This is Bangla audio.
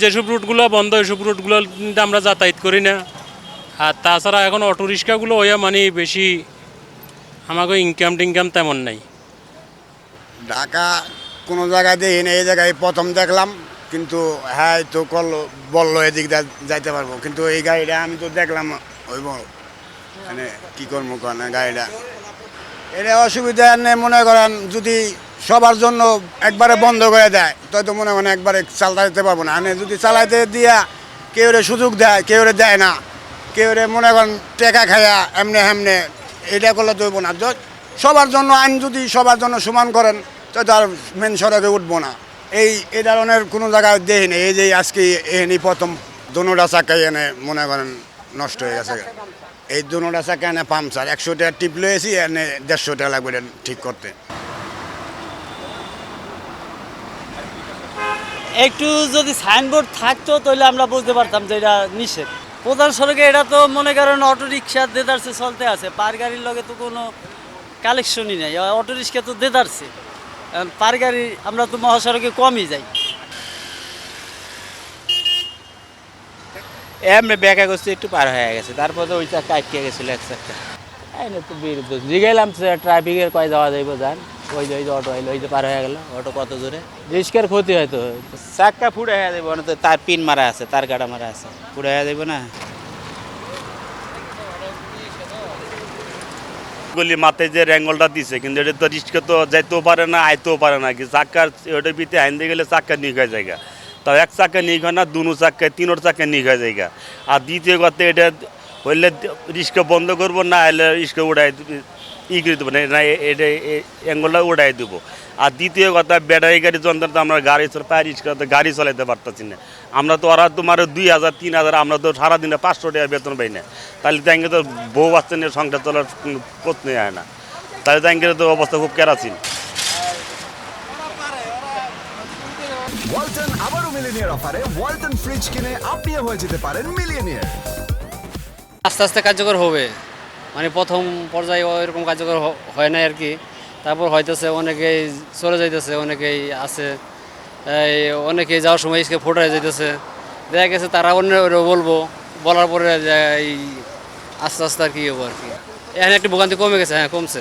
যেসব রুটগুলো বন্ধ এসব রুটগুলো আমরা যাতায়াত করি না। আর তাছাড়া এখন অটো রিক্সাগুলো হইয়া মানে বেশি আমাকে ইনকাম তেমন নাই। ঢাকা কোনো জায়গায় দেখি না, এই জায়গায় প্রথম দেখলাম, কিন্তু হ্যাঁ তো বললো এদিক যাইতে পারবো, কিন্তু এই গাড়িটা আমি তো দেখলাম ওই মানে কী করবো কেন গাড়িটা এটা অসুবিধা নেই। মনে করেন যদি সবার জন্য একবারে বন্ধ করে দেয় তো মনে করেন একবারে চালাইতে পারবো না। আমি যদি চালাইতে দিয়া কেউ সুযোগ দেয়, কেউ দেয় না, কেউ মনে করেন টেকা খায়া এমনে হেমনে, এটা করলে তো হইব না। সবার জন্য আইন যদি সবার জন্য সমান করেন তো আর মেন সড়কে উঠবো না। এই ধরনের কোনো জায়গায় দেখিনি। এই যে আজকে এনে প্রথম দুটা চাকাই এনে মনে করেন নষ্ট হয়ে গেছে। এই দুটা চাকা এনে পাম্পচার 100 টাকা টিপ লয়েছি, এনে 150 টাকা লাগবে ঠিক করতে। একটু যদি সাইনবোর্ড থাকতো তাহলে আমরা বুঝতে পারতাম যে এটা নিষেধ। প্রধান সড়কে এটা তো মনে করেন অটো রিক্সা দেদারসে চলতে আছে, পার গাড়ির লগে তো কোনো কালেকশনই নেই। অটো রিক্সা তো দেদারছে, পার গাড়ি আমরা তো মহাসড়কে কমই যাই। এমনি ব্যাকা করছে একটু পার হয়ে গেছে, তারপরে ওই চাকা আটকে গেছিলো এক চাকা। এই তো বিরুদ্ধ জিগাইলাম ট্রাফিকের কয় যাওয়া যাইব যান, ওই যে অটো আইলো, ওই যে পার হয়ে গেল। অটো কত দূরে, রিস্কের ক্ষতি হয়তো, চাক্কা ফুড়ে হয়ে যাবো না তো, তার পিন মারা আছে, তার গাড়া মারা আছে, ফুড়ে হয়ে যাবো না। গলি মাথায় যে র্যাঙ্গলটা দিছে, কিন্তু এটা তো রিস্কে তো যাইতেও পারে না, আইতেও পারে না। কি চাক্কার ওটার ভিতরে আইনতে গেলে চাক্কা নিক হয়ে যায়, তাও এক চাক্কা নিক হয় না, দুনো চাক্কায় তিনোর চাক্কা নিক হয়ে যায়। আর দ্বিতীয় কথা এটা হইলে রিস্কে বন্ধ করবো, না হলে রিস্কে উড়াই করে দেবো না, এটা অ্যাঙ্গলটা উড়াই দেবো। আর দ্বিতীয় কথা ব্যাটারি গাড়ি যন্ত্র তো আমরা গাড়ি পাই রিস্কা গাড়ি চালাইতে পারতেছি না। আমরা তো ওরা তোমার 2000 3000, আমরা তো সারাদিনে 500 টাকা বেতন পাই না। তাহলে তাইকে তো বউ বাচ্চা নিয়ে সংসার চলার প্রশ্নই হয় না। তাহলে তাইকে তো অবস্থা খুব কেরাসিন। ওয়ালটন আবারও মিলিয়নিয়ার অফারে ওয়ালটন ফ্রিজ কিনে আপনিও হয়ে যেতে পারেন মিলিয়নিয়ার। আস্তে আস্তে কার্যকর হবে, মানে প্রথম পর্যায়ে এরকম কার্যকর হয় না আর কি। তারপর হয়তেছে অনেকেই চলে যাইতেছে, অনেকেই আছে, অনেকেই যাওয়ার সময় ইসকে ফোটো হয়ে যাইতেছে। দেখা গেছে তারা অন্য বলবো, বলার পরে এই আস্তে আস্তে আর কি হবো আর কি। এখানে একটু ভোগান্তি কমে গেছে, হ্যাঁ কমছে।